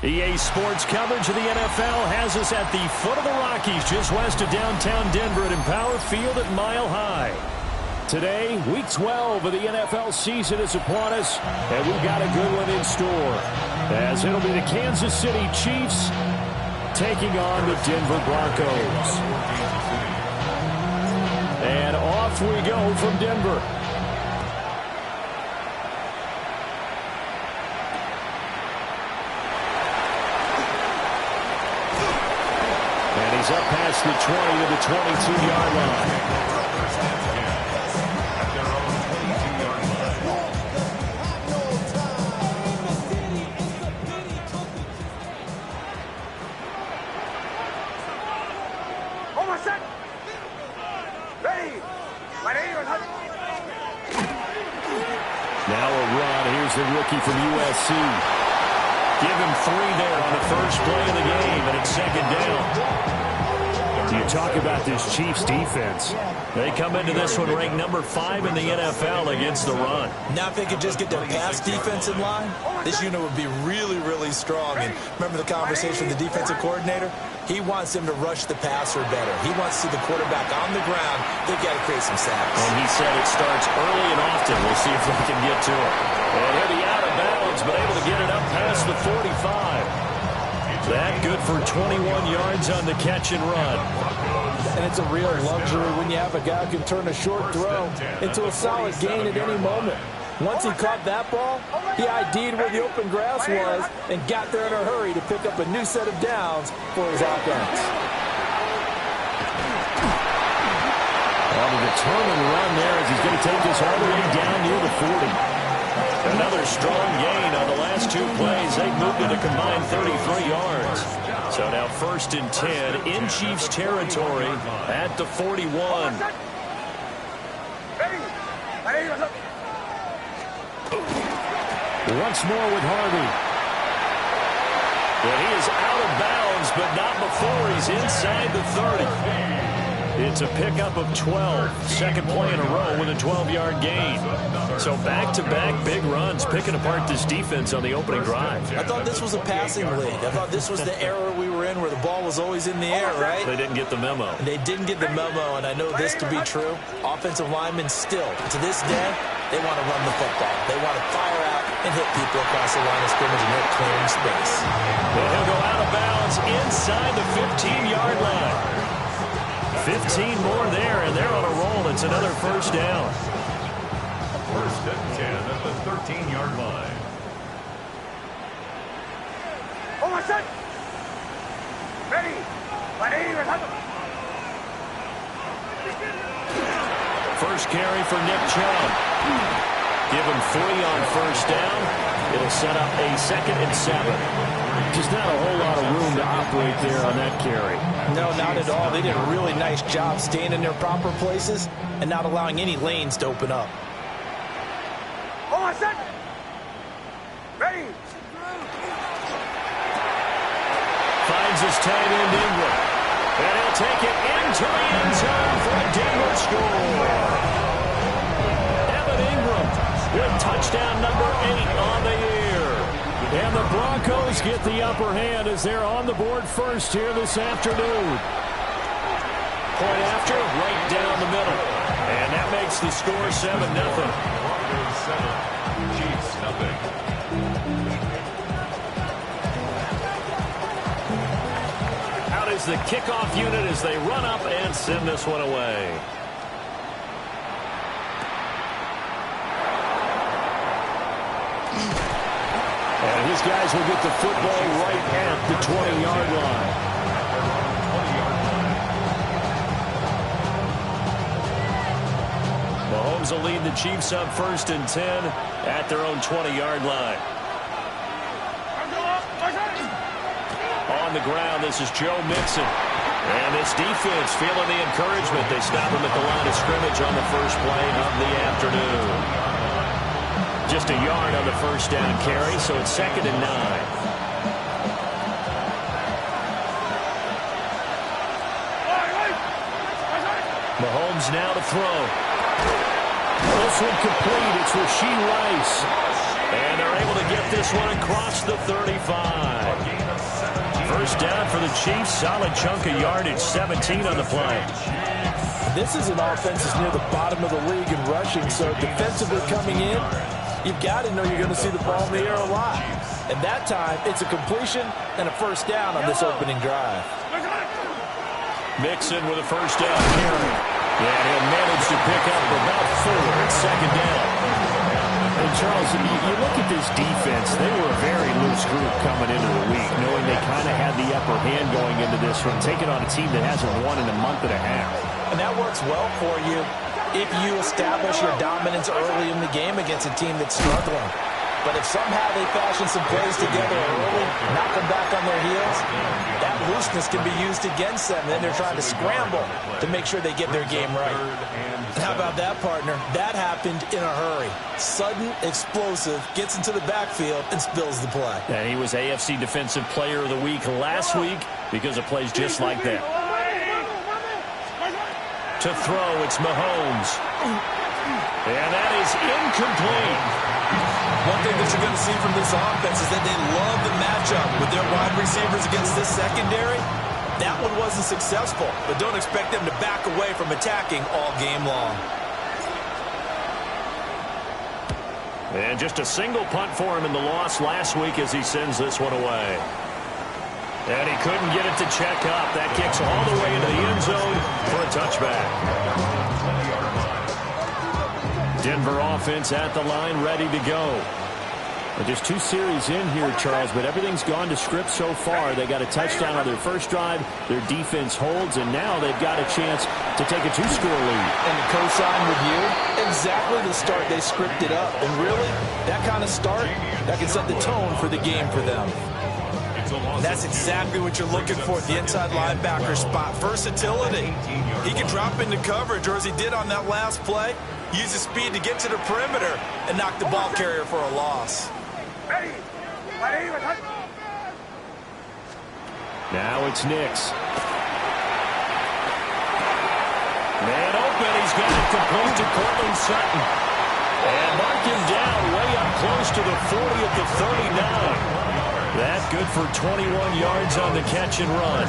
EA Sports coverage of the NFL has us at the foot of the Rockies, just west of downtown Denver at Empower Field at Mile High. Today, Week 12 of the NFL season is upon us, and we've got a good one in store, as it'll be the Kansas City Chiefs taking on the Denver Broncos. And off we go from Denver. He's up past the 20 to the 22-yard line. Now a run. Here's the rookie from USC. Give him 3 there on the first play of the game, and it's second down. You talk about this Chiefs defense. They come into this one ranked number 5 in the NFL against the run. Now if they could just get their pass defense in line, this unit would be really, really strong. And remember the conversation with the defensive coordinator? He wants them to rush the passer better. He wants to see the quarterback on the ground. They've got to create some sacks. And he said it starts early and often. We'll see if they can get to it. And he'll be out of bounds, but able to get it up past the 45. That good for 21 yards on the catch and run. And it's a real luxury when you have a guy who can turn a short throw into a solid gain at any moment. Once he caught that ball, he ID'd where the open grass was and got there in a hurry to pick up a new set of downs for his offense. On a determined run there as he's going to take this all the way down near the 40. Another strong gain on the last 2 plays. They've moved it a combined 33 yards. So now 1st and 10 in Chiefs territory at the 41. Once more with Harvey. And he is out of bounds, but not before he's inside the 30. It's a pickup of 12. Second play in a row with a 12-yard gain. So back-to-back big runs, picking apart this defense on the opening drive. I thought this was a passing league. I thought this was the era we were in where the ball was always in the air, right? They didn't get the memo. They didn't get the memo, and I know this to be true. Offensive linemen still, to this day, they want to run the football. They want to fire out and hit people across the line of scrimmage, and they're clearing space. And he'll go out of bounds inside the 15-yard line. 15 more there, and they're on a roll. It's another first down. 1st and 10 at the 13-yard line. First carry for Nick Chubb. Give him 3 on first down. It'll set up a 2nd and 7. Just not a whole lot of room to operate there on that carry. No, not at all. They did a really nice job staying in their proper places and not allowing any lanes to open up. Finds his tight end Ingram. And he'll take it into the end zone for a Denver score. Evan Ingram with touchdown number 8 on the year. And the Broncos get the upper hand as they're on the board first here this afternoon. Point after, right down the middle. And that makes the score 7-0. Broncos 7, Chiefs nothing. Out is the kickoff unit as they run up and send this one away. And his guys will get the football right at the 20-yard line. Mahomes will lead the Chiefs up 1st and 10 at their own 20-yard line. On the ground, this is Joe Mixon. And this defense feeling the encouragement. They stop him at the line of scrimmage on the first play of the afternoon. Just a yard on the first down carry, so it's 2nd and 9. Mahomes now to throw. This one complete. It's Rashee Rice. And they're able to get this one across the 35. First down for the Chiefs. Solid chunk of yardage, 17 on the play. This is an offense that's near the bottom of the league in rushing, so defensively coming in, you've got to know you're going to see the ball in the air a lot. And that time, it's a completion and a first down on this opening drive. Mixon with a first down carry. And he'll manage to pick up about 4 at second down. And Charles, you look at this defense, they were a very loose group coming into the week, knowing they kind of had the upper hand going into this one, taking on a team that hasn't won in a month and a half. And that works well for you if you establish your dominance early in the game against a team that's struggling. But if somehow they fashion some plays together early, knock them back on their heels, that looseness can be used against them. Then they're trying to scramble to make sure they get their game right. How about that, partner? That happened in a hurry. Sudden, explosive, gets into the backfield and spills the play. And he was AFC Defensive Player of the Week last week because of plays just like that. To throw, it's Mahomes. And that is incomplete. One thing that you're going to see from this offense is that they love the matchup with their wide receivers against this secondary. That one wasn't successful, but don't expect them to back away from attacking all game long. And just a single punt for him in the loss last week as he sends this one away. And he couldn't get it to check up. That kicks all the way into the end zone for a touchback. Denver offense at the line, ready to go. Well, just 2 series in here, Charles, but everything's gone to script so far. They got a touchdown on their first drive. Their defense holds, and now they've got a chance to take a 2-score lead. And to co-sign with you, exactly the start they scripted up. And really, that kind of start, that can set the tone for the game for them. That's exactly what you're looking for at the inside linebacker spot. Versatility. He can drop into coverage, or as he did on that last play, use his speed to get to the perimeter and knock the ball carrier for a loss. Now it's Nix. Man open, he's got it complete to Cortland Sutton. And mark him down way up close to the 40 at the 39. That good for 21 yards on the catch and run.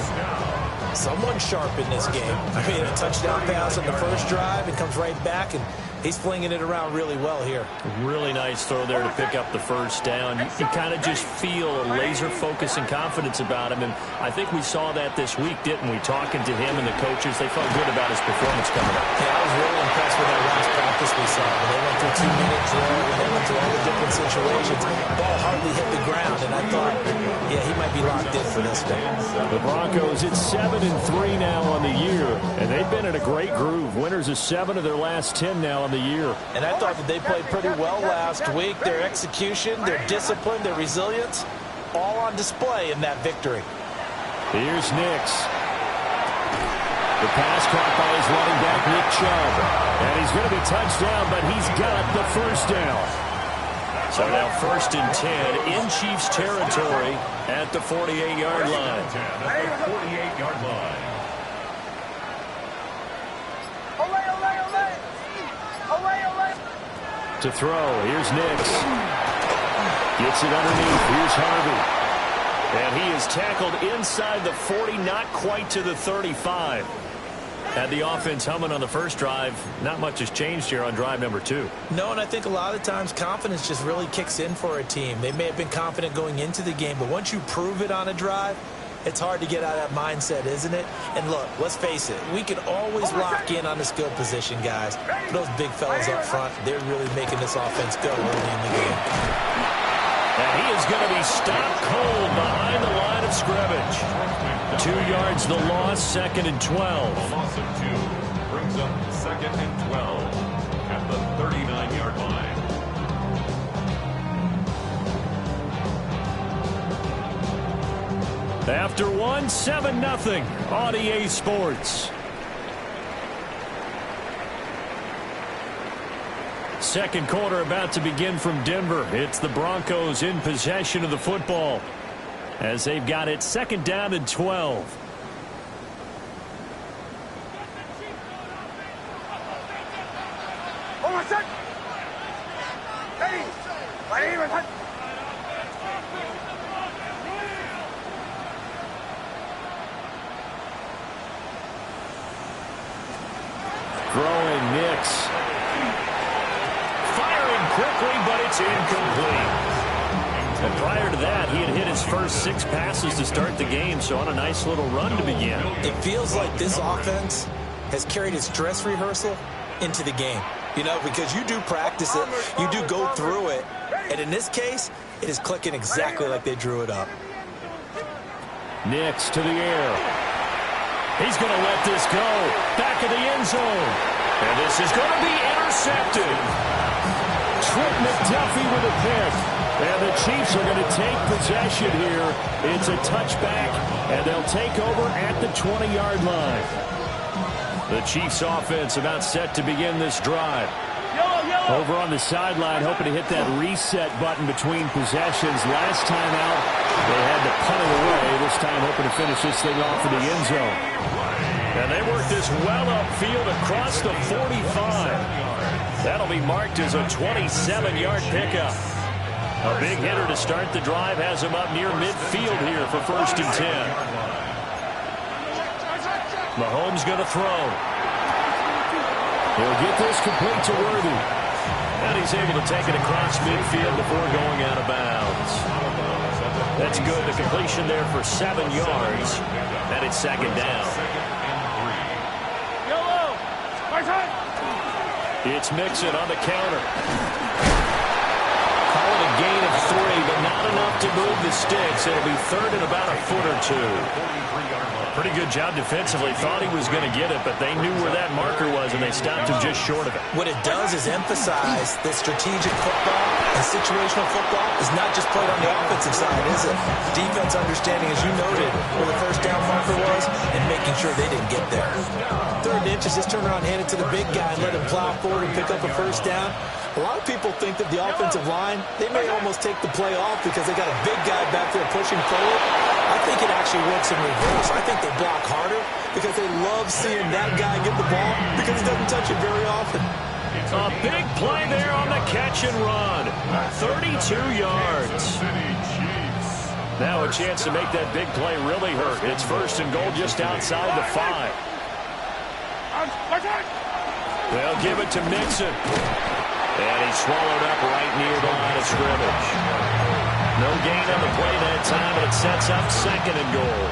Someone sharp in this game. I mean, a touchdown pass on the first drive, it comes right back, and he's flinging it around really well here. Really nice throw there to pick up the first down. You kind of just feel a laser focus and confidence about him, and I think we saw that this week, didn't we? Talking to him and the coaches, they felt good about his performance coming up. Yeah, I was really impressed with that last practice we saw. When they went through 2-minute drill, when they went through all the different situations, ball hardly hit the ground, and I thought, yeah, he might be locked in for this one. The Broncos, it's 7-3 now on the year, and they've been in a great groove. Winners of 7 of their last 10 now on the year. And I thought that they played pretty well last week. Their execution, their discipline, their resilience, all on display in that victory. Here's Nix. The pass caught by his running back, Nick Chubb. And he's going to be touched down, but he's got the first down. So now 1st and 10 in Chiefs territory at the 48-yard line. At the 48-yard line. To throw, here's Nix. Gets it underneath, here's Harvey. And he is tackled inside the 40, not quite to the 35. Had the offense humming on the first drive. Not much has changed here on drive number 2. No, and I think a lot of times confidence just really kicks in for a team. They may have been confident going into the game, but once you prove it on a drive, it's hard to get out of that mindset, isn't it? And look, let's face it, we can always lock in on the skill position, guys. Those big fellas up front, they're really making this offense go early in the game. And he is going to be stopped cold behind the line of scrimmage. 2 yards the loss, 2nd and 12. A loss of 2 brings up 2nd and 12 at the 39-yard line. After 1, 7-0 on EA Sports. Second quarter about to begin from Denver. It's the Broncos in possession of the football as they've got it 2nd down and 12. Throwing Nix. Firing quickly, but it's incomplete. And prior to that, he had hit his first 6 passes to start the game, so on a nice little run to begin. It feels like this offense has carried its dress rehearsal into the game. You know, because you do practice it, you do go through it, and in this case, it is clicking exactly like they drew it up. Nix to the air. He's going to let this go. Back of the end zone. And this is going to be intercepted. Trent McDuffie with a pick. And the Chiefs are going to take possession here. It's a touchback, and they'll take over at the 20-yard line. The Chiefs offense about set to begin this drive. Over on the sideline, hoping to hit that reset button between possessions. Last time out, they had to punt it away. This time hoping to finish this thing off in the end zone. And they work this well upfield across the 45. That'll be marked as a 27-yard pickup. A big hitter to start the drive has him up near midfield here for 1st and 10. Mahomes going to throw. He'll get this complete to Worthy. And he's able to take it across midfield before going out of bounds. That's good. The completion there for 7 yards. And it's 2nd down. It's Mixon on the counter. Call it a gain of 3, but not enough to move the sticks. It'll be 3rd and about a foot or 2. Pretty good job defensively. Thought he was going to get it, but they knew where that marker was, and they stopped him just short of it. What it does is emphasize that strategic football and situational football is not just played on the offensive side, is it? Defense understanding, as you noted, where the 1st down marker was and making sure they didn't get there. 3rd and inches, just turn around, hand it to the big guy and let him plow forward and pick up a 1st down. A lot of people think that the offensive line, they may almost take the play off because they got a big guy back there pushing forward. I think it actually works in reverse. I think they block harder because they love seeing that guy get the ball because he doesn't touch it very often. A big play there on the catch and run. 32 yards. Now a chance to make that big play really hurt. It's 1st and goal just outside the 5. They'll give it to Mixon. And he's swallowed up right near the line of scrimmage. No gain on the play that time, and it sets up 2nd and goal.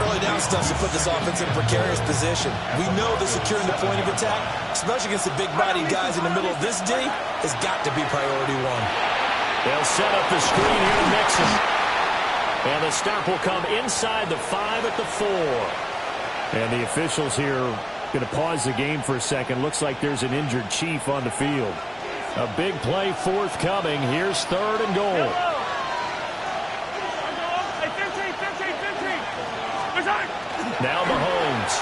Early down stuff to put this offense in a precarious position. We know that securing the point of attack, especially against the big-bodied guys in the middle of this D, has got to be priority 1. They'll set up the screen here to Mixon. And the stop will come inside the 5 at the 4. And the officials here going to pause the game for a second. Looks like there's an injured Chief on the field. A big play forthcoming. Here's 3rd and goal. Now Mahomes.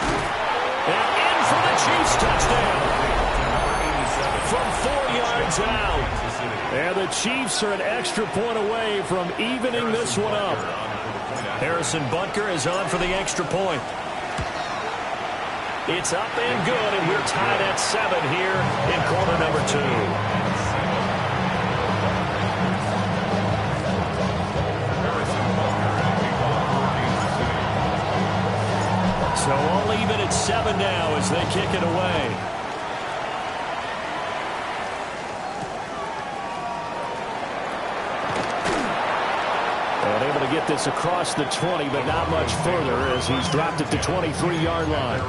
And in for the Chiefs touchdown. From 4 yards out. And the Chiefs are an extra point away from evening this one up. Harrison Butker is on for the extra point. It's up and good, and we're tied at 7 here in quarter number 2. So all even at 7 now as they kick it away. And able to get this across the 20, but not much further as he's dropped it to 23-yard line.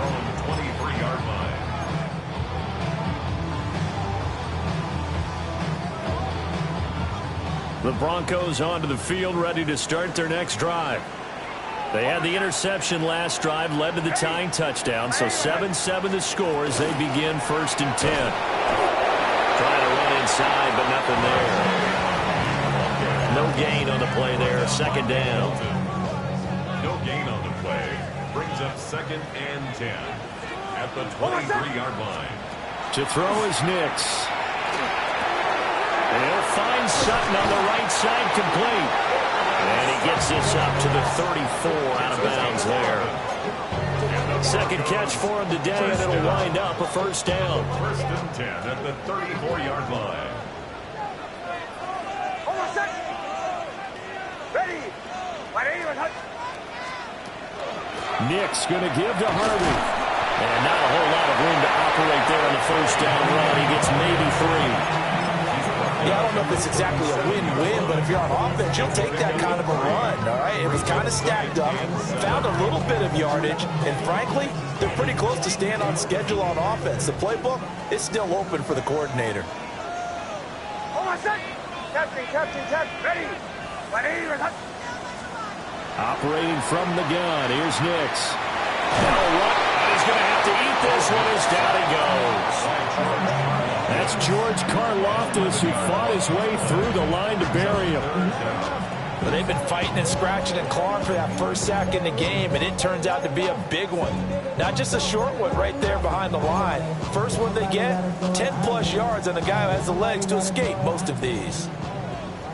The Broncos onto the field, ready to start their next drive. They had the interception last drive, led to the tying touchdown, so 7-7 the score as they begin 1st and 10. Trying to run inside, but nothing there. No gain on the play there, 2nd down. No gain on the play. Brings up 2nd and 10 at the 23-yard line. To throw is Nix. And he'll find Sutton on the right side, complete. And he gets this up to the 34, out of bounds there. 2nd catch for him today, and it'll wind up a 1st down. 1st and 10 at the 34-yard line. Nick's going to give to Harvey. And not a whole lot of room to operate there on the first down run. He gets maybe 3. Yeah, I don't know if it's exactly a win-win, but if you're on offense, you'll take that kind of a run, all right? It was kind of stacked up, found a little bit of yardage, and frankly, they're pretty close to staying on schedule on offense. The playbook is still open for the coordinator. Operating from the gun, here's Nix. He's going to have to eat this one as down he goes. That's George Karlaftis, who fought his way through the line to bury him. But they've been fighting and scratching and clawing for that first sack in the game, and it turns out to be a big one. Not just a short one right there behind the line. First one they get, 10-plus yards, and the guy who has the legs to escape most of these.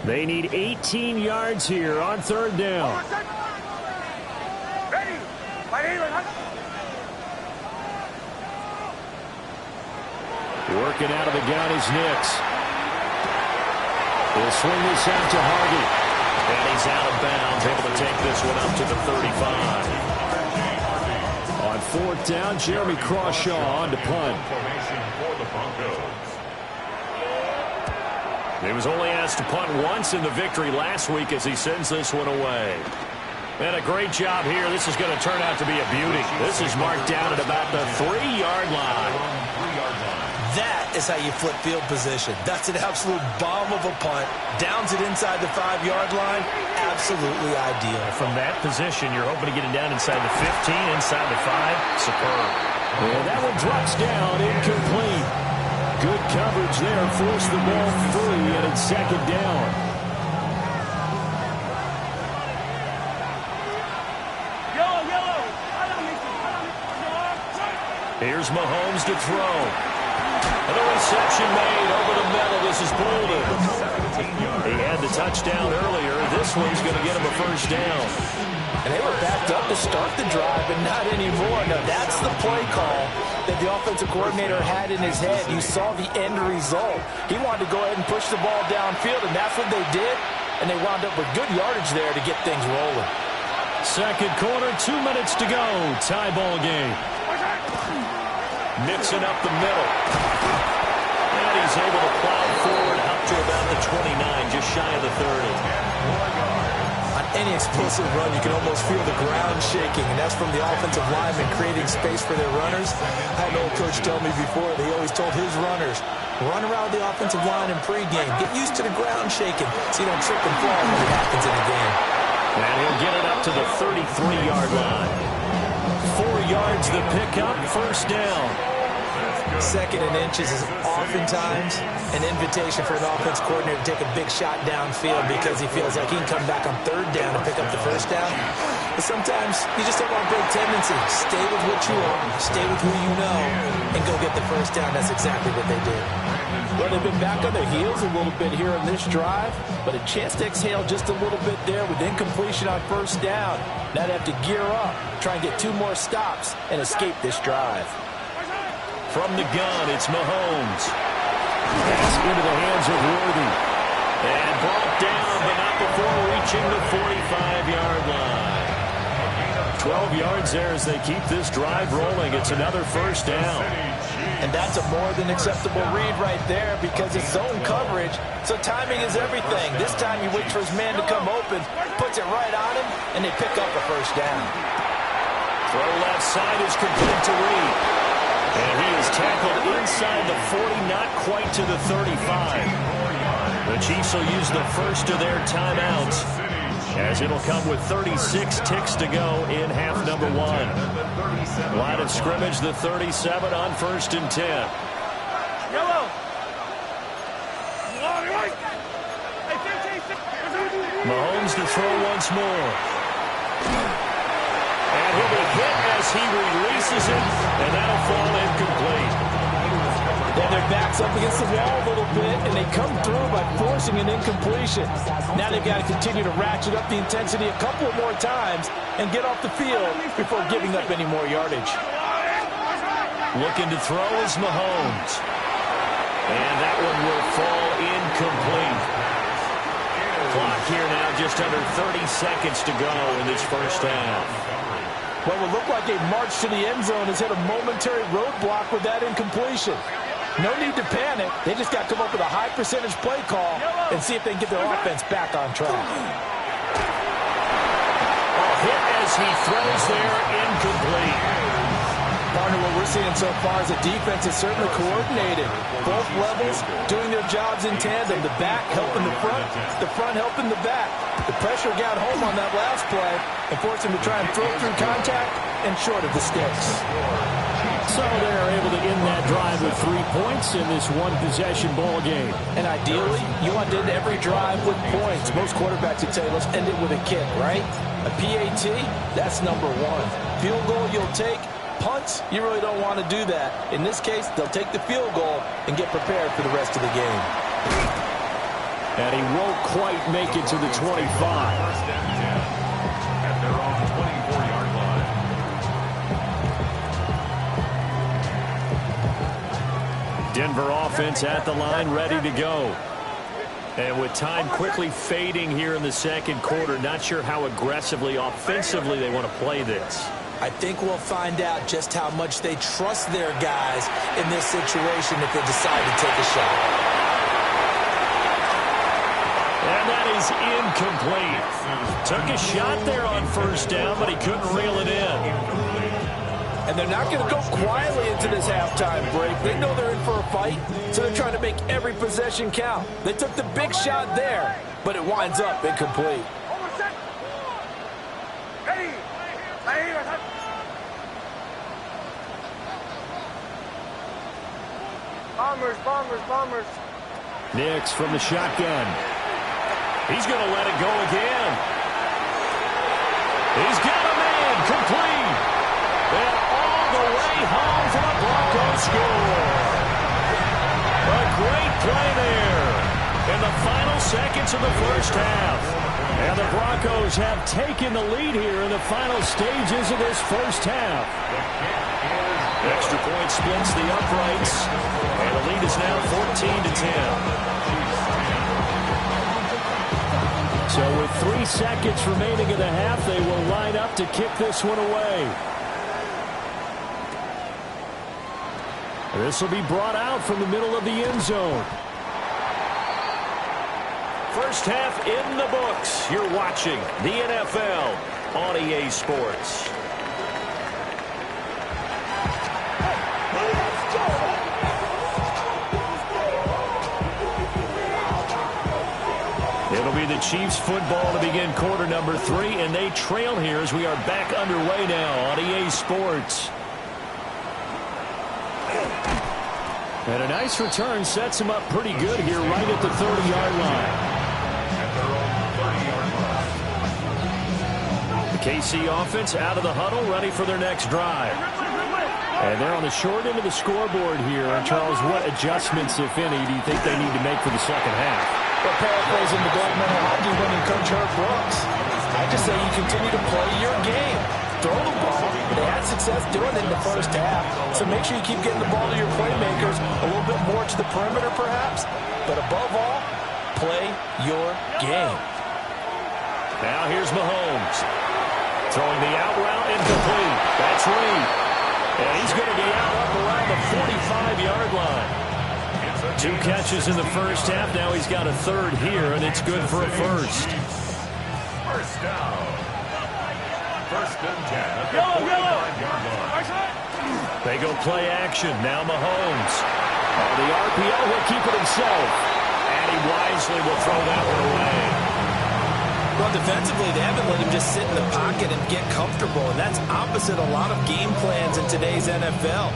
They need 18 yards here on third down. Working out of the gun is Nix. He'll swing this out to Harvey. And he's out of bounds, able to take this one up to the 35. On fourth down, Jeremy Crawshaw on to punt. He was only asked to punt once in the victory last week as he sends this one away. And a great job here. This is going to turn out to be a beauty. This is marked down at about the 3-yard line. That is how you flip field position. That's an absolute bomb of a punt. Downs it inside the 5-yard line. Absolutely ideal. From that position, you're hoping to get it down inside the 15, inside the 5. Superb. And that one drops down, incomplete. Good coverage there. Forced the ball free, and it's second down. Here's Mahomes to throw. And a reception made over the middle. This is Bolden. He had the touchdown earlier. This one's going to get him a first down. And they were backed up to start the drive, but not anymore. Now, that's the play call that the offensive coordinator had in his head. You saw the end result. He wanted to go ahead and push the ball downfield, and that's what they did. And they wound up with good yardage there to get things rolling. Second quarter, 2 minutes to go. Tie ball game. Mixing up the middle. And he's able to plow forward up to about the 29, just shy of the 30. On any explosive run, you can almost feel the ground shaking, and that's from the offensive linemen creating space for their runners. I had an old coach tell me before, they always told his runners, run around the offensive line in pregame. Get used to the ground shaking so you don't trip and fall when it happens in the game. And he'll get it up to the 33-yard line. 4 yards the pickup, first down. Second and inches is oftentimes an invitation for an offense coordinator to take a big shot downfield because he feels like he can come back on third down and pick up the first down. But sometimes you just don't want big tendency. Stay with what you are, stay with who you know, and go get the first down. That's exactly what they did. Well, they've been back on their heels a little bit here on this drive, but a chance to exhale just a little bit there with incompletion on first down. Now they have to gear up, try and get 2 more stops, and escape this drive. From the gun, it's Mahomes. Pass into the hands of Worthy. And brought down, but not before reaching the 45-yard line. 12 yards there as they keep this drive rolling. It's another first down. And that's a more than acceptable read right there because it's zone coverage, so timing is everything. This time he waits for his man to come open, puts it right on him, and they pick up a first down. Throw left side is complete to Reed. And he is tackled inside the 40, not quite to the 35. The Chiefs will use the first of their timeouts as it'll come with 36 ticks to go in half number 1. Line of scrimmage, the 37 on first and 10. Mahomes to throw once more. And he'll be hit as he releases it, and that'll fall incomplete. Then their back's up against the wall a little bit, and they come through by forcing an incompletion. Now they've got to continue to ratchet up the intensity a couple more times and get off the field before giving up any more yardage. Looking to throw is Mahomes. And that one will fall incomplete. Clock here now just under 30 seconds to go in this first half. What would look like a march to the end zone has hit a momentary roadblock with that incompletion. No need to panic. They just got to come up with a high percentage play call and see if they can get their offense back on track. A hit as he throws there, incomplete. Partner, what we're seeing so far is the defense is certainly coordinated. Both levels doing their jobs in tandem. The back helping the front helping the back. The pressure got home on that last play and forced him to try and throw through contact and short of the sticks. So they're able to end that drive with 3 points in this one-possession ball game. And ideally, you want to end every drive with points. Most quarterbacks would say, let's end it with a kick, right? A PAT, that's number one. Field goal you'll take. Punts, you really don't want to do that. In this case, they'll take the field goal and get prepared for the rest of the game. And he won't quite make it to the 25. First and 10 at their own 24-yard line. Denver offense at the line, ready to go. And with time quickly fading here in the second quarter, not sure how aggressively, offensively they want to play this. I think we'll find out just how much they trust their guys in this situation if they decide to take a shot. And that is incomplete. Took a shot there on first down, but he couldn't reel it in. And they're not going to go quietly into this halftime break. They know they're in for a fight, so they're trying to make every possession count. They took the big shot there, but it winds up incomplete. Bombers. Nix from the shotgun. He's going to let it go again. He's got a man, complete. And all the way home for the Broncos score. A great play there in the final seconds of the first half. And the Broncos have taken the lead here in the final stages of this first half. Extra point splits the uprights, and the lead is now 14-10. So with 3 seconds remaining in the half, they will line up to kick this one away. This will be brought out from the middle of the end zone. First half in the books. You're watching the NFL on EA Sports. It'll be the Chiefs football to begin quarter number 3, and they trail here as we are back underway now on EA Sports. And a nice return sets him up pretty good here right at the 30-yard line. The KC offense out of the huddle, ready for their next drive. And they're on the short end of the scoreboard here. And Charles, what adjustments, if any, do you think they need to make for the second half? Well, paraphrasing the gold medal hockey winning coach Herb Brooks, I just say you continue to play your game. Throw the ball. They had success doing it in the first half, so make sure you keep getting the ball to your playmakers, a little bit more to the perimeter perhaps, but above all, play your game. Now here's Mahomes. Throwing the out route, incomplete. That's Reed. And he's going to get out up around the 45-yard line. 2 catches in the first half. Now he's got a third here, and it's good for a first. First down. First and 10 at the 45-yard line. They go play action. Now Mahomes. On the RPO, he'll keep it himself. And he wisely will throw that one away. Well, defensively, they haven't let him just sit in the pocket and get comfortable, and that's opposite a lot of game plans in today's NFL.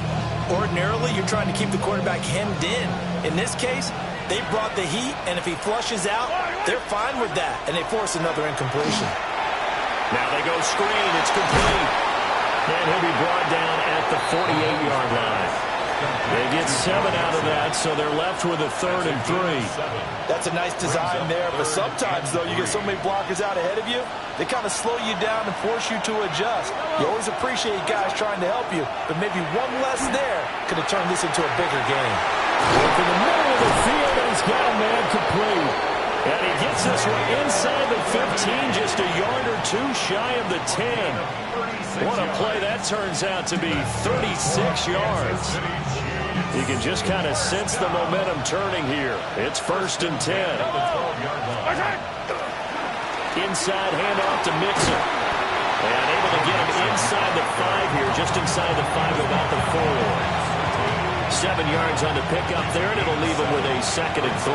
Ordinarily, you're trying to keep the quarterback hemmed in. In this case, they brought the heat, and if he flushes out, they're fine with that, and they force another incompletion. Now they go screen. It's complete. And he'll be brought down at the 48-yard line. They get 7 out of that, so they're left with a 3rd and 3. That's a nice design there, but sometimes, though, you get so many blockers out ahead of you, they kind of slow you down and force you to adjust. You always appreciate guys trying to help you, but maybe one less there could have turned this into a bigger game. Into the middle of the field, and he's got a man complete. And he gets this one inside the 15, just a yard or two shy of the 10. What a play that turns out to be, 36 yards. You can just kind of sense the momentum turning here. It's 1st and 10. Inside handoff to Mixon. And able to get him inside the 5 here, just inside the 5, about the 4. 7 yards on the pickup there, and it'll leave him with a 2nd and 3.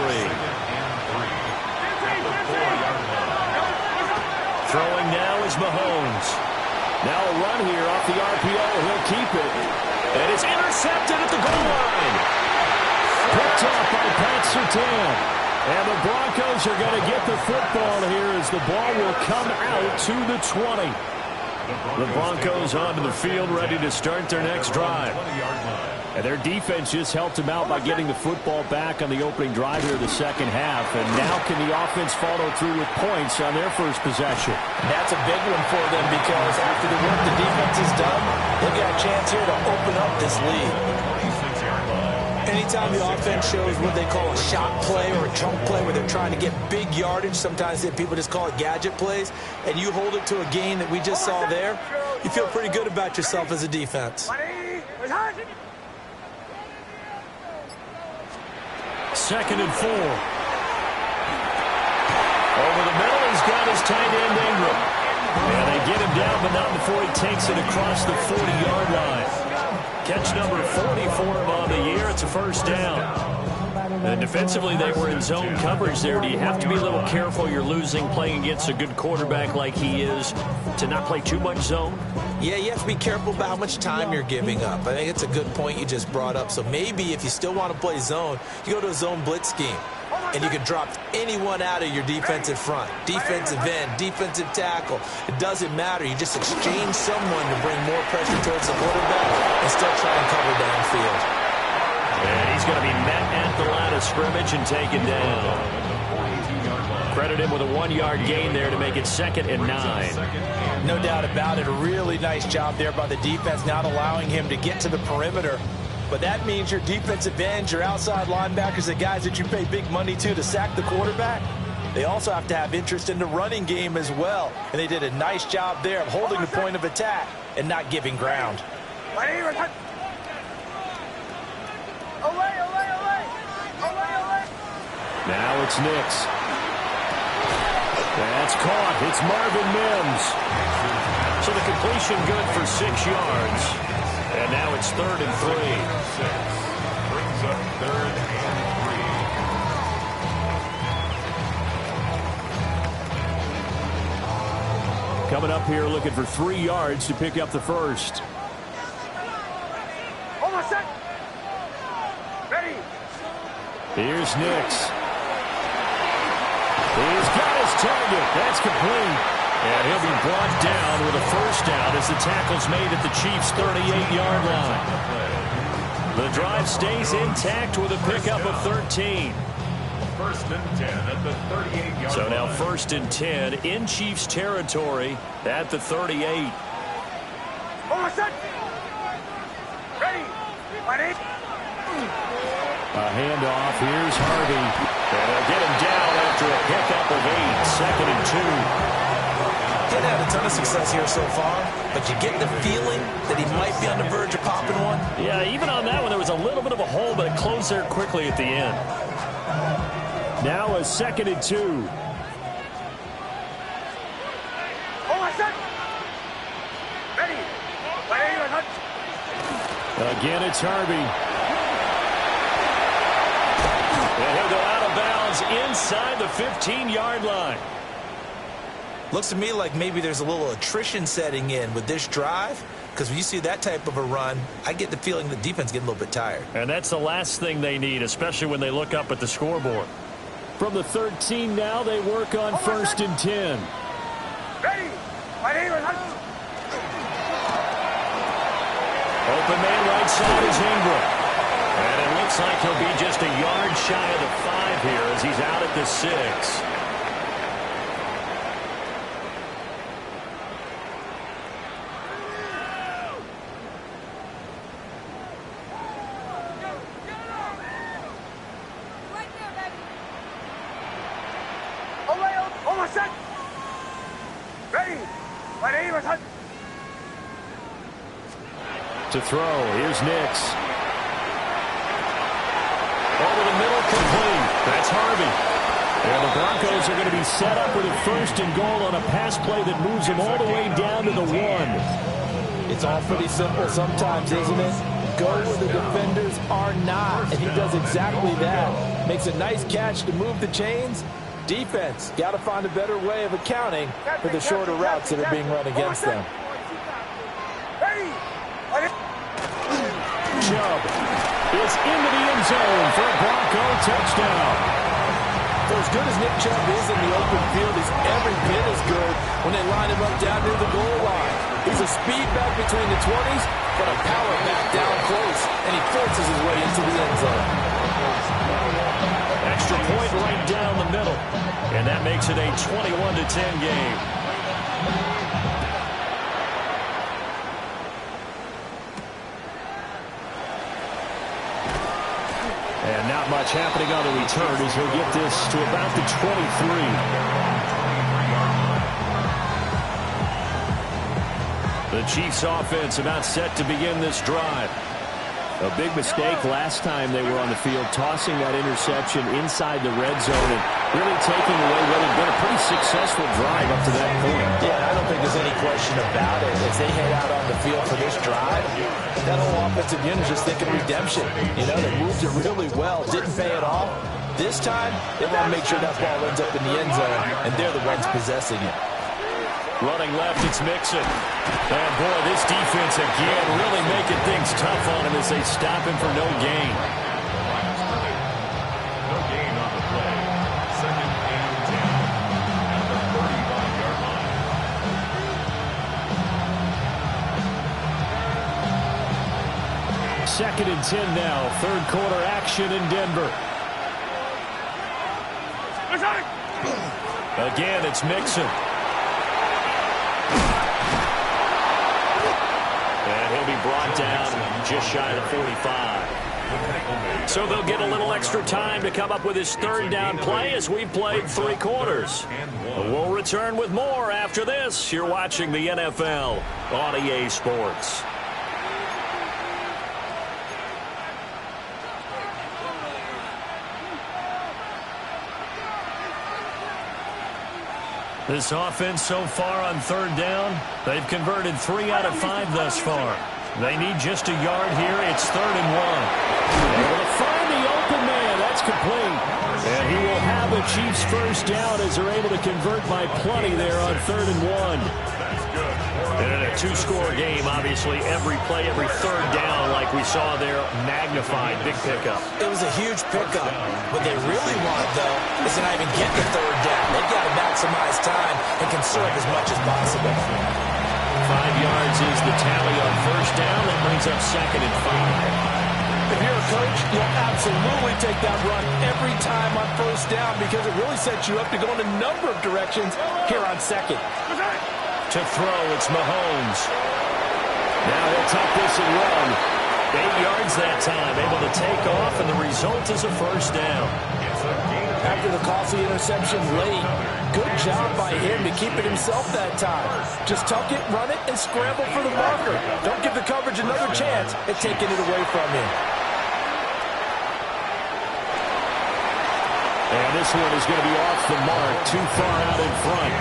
Throwing now is Mahomes. Now a run here off the RPO. He'll keep it. And it's intercepted at the goal line. Picked off by Pat Surtain. And the Broncos are going to get the football here as the ball will come out to the 20. The Broncos onto the field, ready to start their next drive. And their defense just helped them out by getting the football back on the opening drive here of the second half. And now can the offense follow through with points on their first possession? That's a big one for them because after the work the defense has done, they've got a chance here to open up this lead. Anytime the offense shows what they call a shot play or a chunk play where they're trying to get big yardage, sometimes people just call it gadget plays, and you hold it to a gain that we just saw there, you feel pretty good about yourself as a defense. 2nd and 4. Over the middle, he's got his tight end Ingram. And they get him down, but not before he takes it across the 40-yard line. Catch number 40 for him on the year. It's a 1st down. And defensively, they were in zone coverage there. Do you have to be a little careful? You're losing, playing against a good quarterback like he is, to not play too much zone? Yeah, you have to be careful about how much time you're giving up. I think it's a good point you just brought up. So maybe if you still want to play zone, you go to a zone blitz scheme. And you can drop anyone out of your defensive front. Defensive end, defensive tackle. It doesn't matter. You just exchange someone to bring more pressure towards the quarterback and still try and cover downfield. And he's going to be met at the line of scrimmage and taken down. Credit him with a 1-yard gain there to make it 2nd and 9. No doubt about it. A really nice job there by the defense, not allowing him to get to the perimeter. But that means your defensive ends, your outside linebackers, the guys that you pay big money to sack the quarterback, they also have to have interest in the running game as well. And they did a nice job there of holding the point of attack and not giving ground. Now it's Nix. That's caught. It's Marvin Mims. So the completion good for 6 yards. And now it's 3rd and 3. Brings up 3rd and 3. Coming up here looking for 3 yards to pick up the first. Almost set. Ready. Here's Nix. He's got his target. That's complete. And he'll be brought down with a 1st down as the tackle's made at the Chiefs' 38-yard line. The drive stays intact with a pickup of 13. 1st and 10 at the 38-yard line. So now 1st and 10 in Chiefs territory at the 38. Almost set. Ready. Ready. A handoff. Here's Harvey. And they'll get him down after a pickup of 8. 2nd and 2. Didn't have a ton of success here so far, but you get the feeling that he might be on the verge of popping one. Yeah, even on that one, there was a little bit of a hole, but it closed there quickly at the end. Now a 2nd and 2. Almost set. Ready. Ready. Again, it's Harvey. And he'll go out of bounds inside the 15-yard line. Looks to me like maybe there's a little attrition setting in with this drive, because when you see that type of a run, I get the feeling the defense getting a little bit tired. And that's the last thing they need, especially when they look up at the scoreboard. From the 13 now, they work on 1st and 10. Ready. Ready. Open man right side is Ingram. And it looks like he'll be just a yard shy of the 5 here as he's out at the 6. Hold on, set. Ready. My name is Hunt. To throw, here's Nix. Over the middle, complete. That's Harvey. And the Broncos are going to be set up with a 1st and goal on a pass play that moves them all the way down to the 1. It's all pretty simple sometimes, isn't it? Go where the defenders are not, and he does exactly that. Makes a nice catch to move the chains. Defense, got to find a better way of accounting for the shorter routes that are being run against them. Chubb is into the end zone for a Bronco touchdown. For as good as Nick Chubb is in the open field, he's every bit as good when they line him up down near the goal line. He's a speed back between the 20s, but a power back down close, and he forces his way into the end zone. Extra point right down the middle, and that makes it a 21-10 game. And not much happening on the return as he'll get this to about the 23. The Chiefs offense about set to begin this drive. A big mistake last time they were on the field, tossing that interception inside the red zone and really taking away what had been a pretty successful drive up to that point. Yeah, I don't think there's any question about it. As they head out on the field for this drive, that whole offensive unit is just thinking redemption. You know, they moved it really well, didn't pay it off. This time, they want to make sure that ball ends up in the end zone, and they're the ones possessing it. Running left, it's Mixon. And boy, this defense again really making things tough on him as they stop him for no gain. No gain on the play. 2nd and 10 at the 35-yard line. 2nd and 10 now. 3rd quarter action in Denver. Again, it's Mixon. And he'll be brought down just shy of 45. So they'll get a little extra time to come up with his 3rd down play as we've played 3 quarters. We'll return with more after this. You're watching the NFL on EA Sports. This offense so far on 3rd down, they've converted 3 out of 5 thus far. They need just a yard here. It's 3rd and 1. Able to find the open man. That's complete. And he will have the Chiefs' 1st down as they're able to convert by plenty there on 3rd and 1. And in a 2-score game, obviously, every play, every 3rd down, like we saw there, magnified. Big pickup. It was a huge pickup. What they really want, though, is to not even get the 3rd down. They've got to maximize time and conserve as much as possible. 5 yards is the tally on 1st down. That brings up 2nd and 5. If you're a coach, you'll absolutely take that run every time on 1st down because it really sets you up to go in a number of directions here on 2nd. To throw, it's Mahomes. Now he'll tuck this and run. 8 yards that time, able to take off, and the result is a 1st down. After the costly interception late, good job by him to keep it himself that time. Just tuck it, run it, and scramble for the marker. Don't give the coverage another chance at taking it away from him. And this one is going to be off the mark, too far out in front.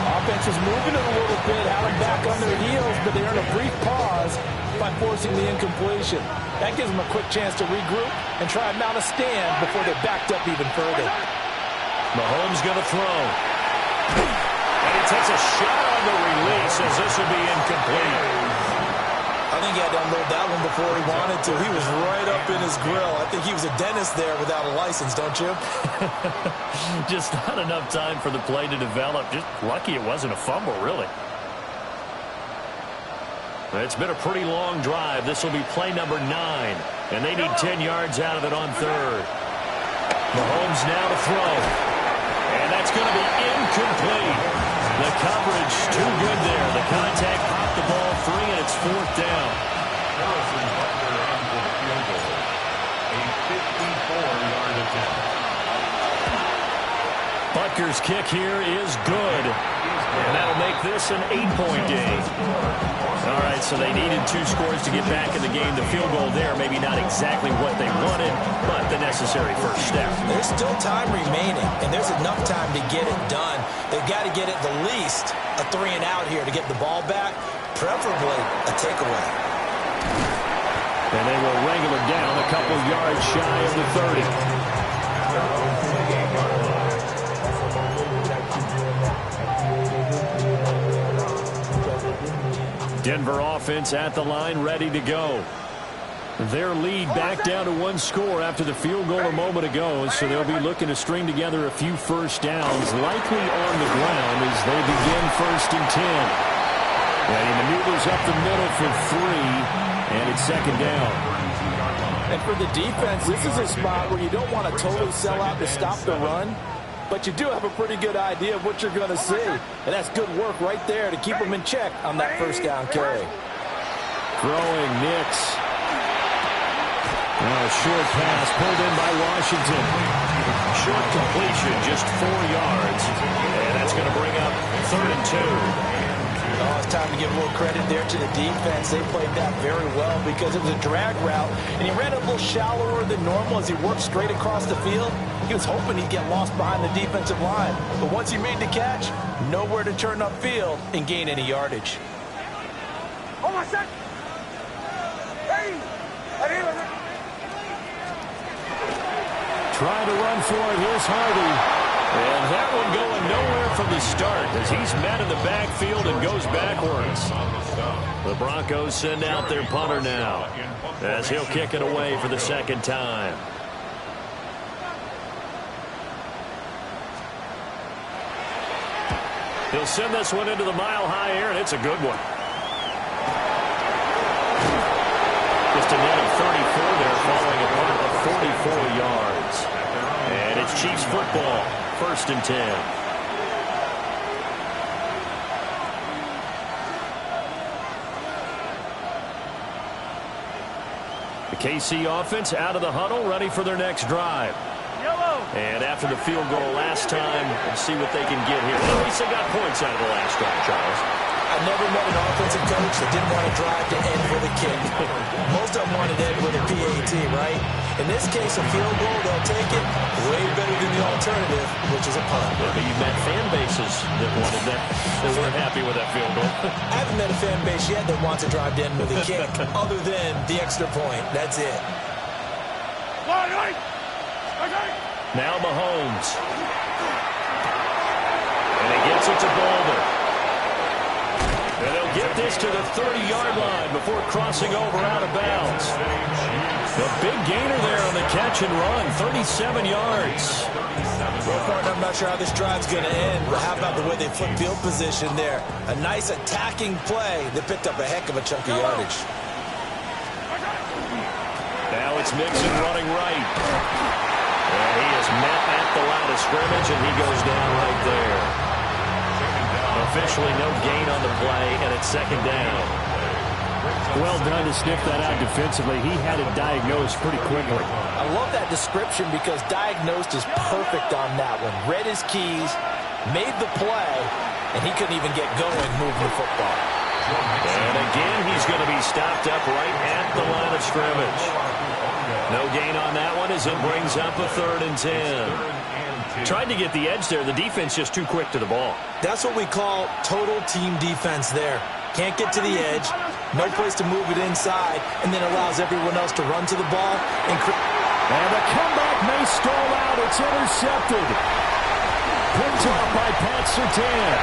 Offense is moving it a little bit, had them back on their heels, but they earn a brief pause by forcing the incompletion. That gives them a quick chance to regroup and try and mount a stand before they're backed up even further. Mahomes going to throw. And he takes a shot on the release as this will be incomplete. I think he had to unload that one before he wanted to. He was right up in his grill. I think he was a dentist there without a license, don't you? Just not enough time for the play to develop. Just lucky it wasn't a fumble, really. It's been a pretty long drive. This will be play number 9. And they need 10 yards out of it on 3rd. Mahomes now to throw. And that's going to be incomplete. The coverage too good there. The contact popped the ball free, and it's 4th down. Harrison Butler on for the field goal. A 54-yard attempt. But kicker's kick here is good. And that'll make this an 8-point game. All right, so they needed 2 scores to get back in the game. The field goal there, maybe not exactly what they wanted, but the necessary first step. There's still time remaining, and there's enough time to get it done. They've got to get at the least a 3-and-out here to get the ball back, preferably a takeaway. And they will wrangle it down a couple yards shy of the 30. Denver offense at the line, ready to go. Their lead back down to 1 score after the field goal a moment ago, so they'll be looking to string together a few first downs, likely on the ground as they begin 1st and 10. And he maneuvers up the middle for 3, and it's 2nd down. And for the defense, this is a spot where you don't want to totally sell out to stop the run, but you do have a pretty good idea of what you're going to see. And that's good work right there to keep them in check on that 1st down carry. Throwing Nix. Now a short pass pulled in by Washington. Short completion, just 4 yards. And that's going to bring up 3rd and 2. Oh, it's time to give a little credit there to the defense. They played that very well because it was a drag route, and he ran a little shallower than normal as he worked straight across the field. He was hoping he'd get lost behind the defensive line, but once he made the catch, nowhere to turn upfield and gain any yardage. Oh, my son! Hey! Trying to run for it. Here's Hardy. And that one going nowhere from the start as he's met in the backfield and goes backwards. The Broncos send out their punter now as he'll kick it away for the 2nd time. He'll send this one into the mile-high air, and it's a good one. Just a net of 34 there, falling apart of 44 yards. And it's Chiefs football, 1st and 10. The KC offense out of the huddle, ready for their next drive. And after the field goal last time, let's see what they can get here. At least they got points out of the last drive, Charles. I never met an offensive coach that didn't want to drive to end with a kick. Most of them wanted to end with a PAT, right? In this case, a field goal, they'll take it way better than the alternative, which is a punt. But you've met fan bases that wanted that, that weren't happy with that field goal. I haven't met a fan base yet that wants to drive to end with a kick, other than the extra point. That's it. Now Mahomes. And he gets it to Boulder. And they'll get this to the 30-yard line before crossing over out of bounds. The big gainer there on the catch and run, 37 yards. Well, partner, I'm not sure how this drive's going to end, but how about the way they flip field position there? A nice attacking play that picked up a heck of a chunk of yardage. Now it's Mixon running right. And he is met at the line of scrimmage, and he goes down right there. Officially no gain on the play, and it's 2nd down. Well done to sniff that out defensively. He had it diagnosed pretty quickly. I love that description because diagnosed is perfect on that one. Read his keys, made the play, and he couldn't even get going moving the football. And again, he's going to be stopped up right at the line of scrimmage. No gain on that one as it brings up a 3rd and 10. Tried to get the edge there. The defense just too quick to the ball. That's what we call total team defense there. Can't get to the edge, no place to move it inside, and then allows everyone else to run to the ball. And the comeback may stall out. It's intercepted. Picked off by Pat Surtain.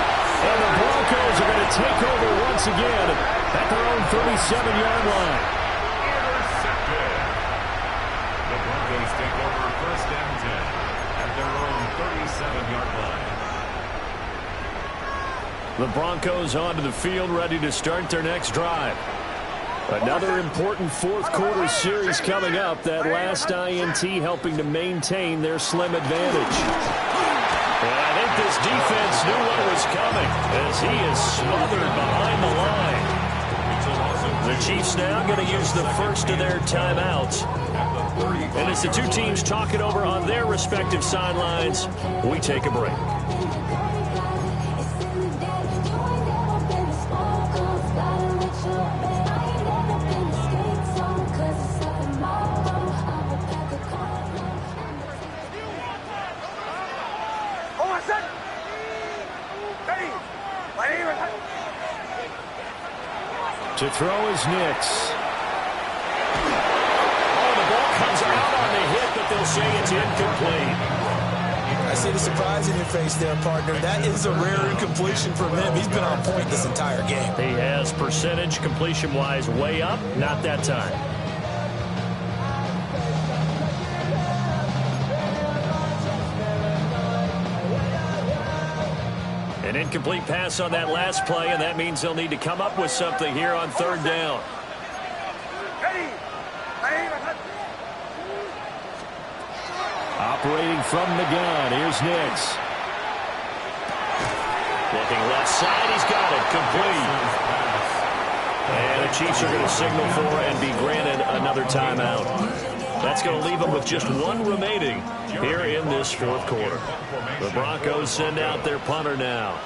And the Broncos are going to take over once again at their own 37-yard line. Intercepted. The Broncos take over 1st and 10 at their own 37-yard line. The Broncos onto the field, ready to start their next drive. Another important 4th quarter series coming up. That last INT helping to maintain their slim advantage. And I think this defense knew what was coming as he is smothered behind the line. The Chiefs now going to use the first of their timeouts. And as the two teams talk it over on their respective sidelines, we take a break. To throw is Nix. Oh, the ball comes out on the hit, but they'll say it's incomplete. I see the surprise in your face there, partner. That is a rare incompletion from him. He's been on point this entire game. He has percentage completion-wise way up. Not that time. An incomplete pass on that last play, and that means they'll need to come up with something here on third down. Operating from the gun, here's Nix. Looking left side, he's got it, complete. And the Chiefs are going to signal for and be granted another timeout. That's going to leave them with just one remaining here in this fourth quarter. The Broncos send out their punter now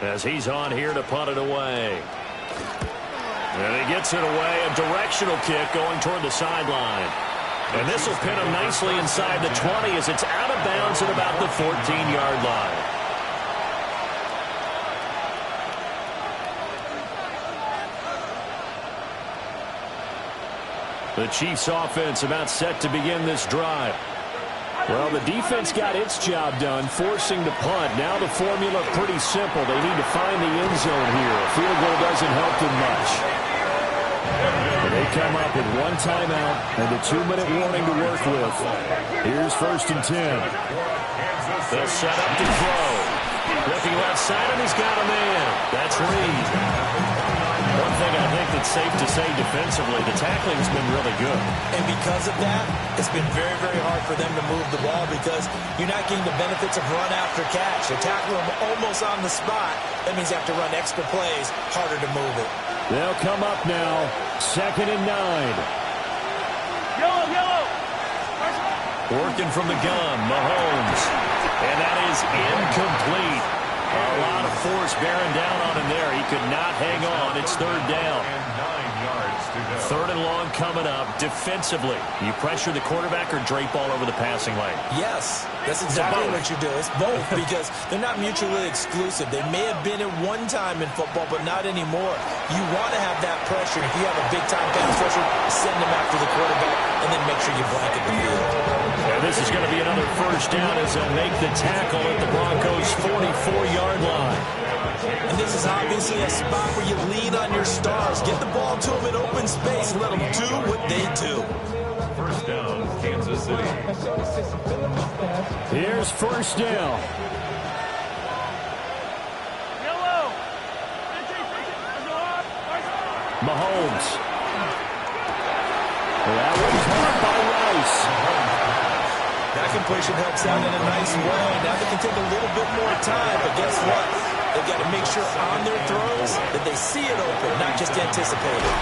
as he's on here to punt it away. And he gets it away, a directional kick going toward the sideline. And this will pin him nicely inside the 20 as it's out of bounds at about the 14-yard line. The Chiefs offense about set to begin this drive. Well, the defense got its job done, forcing the punt. Now the formula pretty simple. They need to find the end zone here. A field goal doesn't help them much. And they come up with one timeout and a 2-minute warning to work with. Here's 1st and 10. They'll set up to throw. Looking left side, and he's got a man. That's Reed. One thing I think that's safe to say defensively, the tackling's been really good. And because of that, it's been very, very hard for them to move the ball because you're not getting the benefits of run after catch. They tackle them almost on the spot. That means you have to run extra plays, harder to move it. They'll come up now, 2nd and 9. Yellow. Working from the gun, Mahomes. And that is incomplete. A lot of force bearing down on him there. He could not hang on. It's 3rd down. 9 yards to go. 3rd and long coming up. Defensively, you pressure the quarterback or drape all over the passing lane? Yes, that's exactly what you do. It's both because they're not mutually exclusive. They may have been at one time in football, but not anymore. You want to have that pressure. If you have a big-time pass rusher, send them after the quarterback, and then make sure you blanket the field. And this is going to be another 1st down as they make the tackle at the Broncos' 44-yard line. And this is obviously a spot where you lean on your stars. Get the ball to them in open space and let them do what they do. 1st down, Kansas City. Here's 1st down. Mahomes. That one's marked by Rice. That completion helps out in a nice way. Now they can take a little bit more time, but guess what? They've got to make sure on their throws that they see it open, not just anticipate it.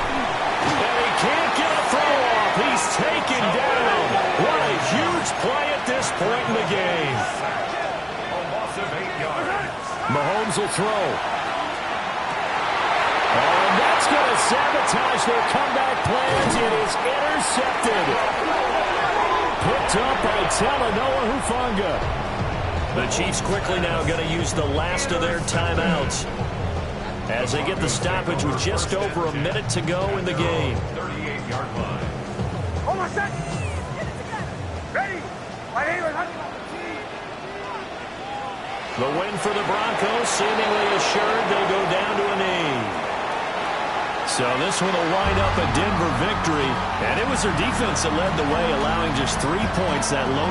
And he can't get a throw off. He's taken down. What a huge play at this point in the game. A loss of 8 yards. Mahomes will throw. Oh, and that's going to sabotage their comeback plans. It is intercepted. Picked up by Talanoa Hufanga. The Chiefs quickly now going to use the last of their timeouts as they get the stoppage with just over a minute to go in the game. 38-yard line. Almost set. Ready. The win for the Broncos, seemingly assured they go down to a knee. So this one will wind up a Denver victory, and it was their defense that led the way, allowing just 3 points. That lone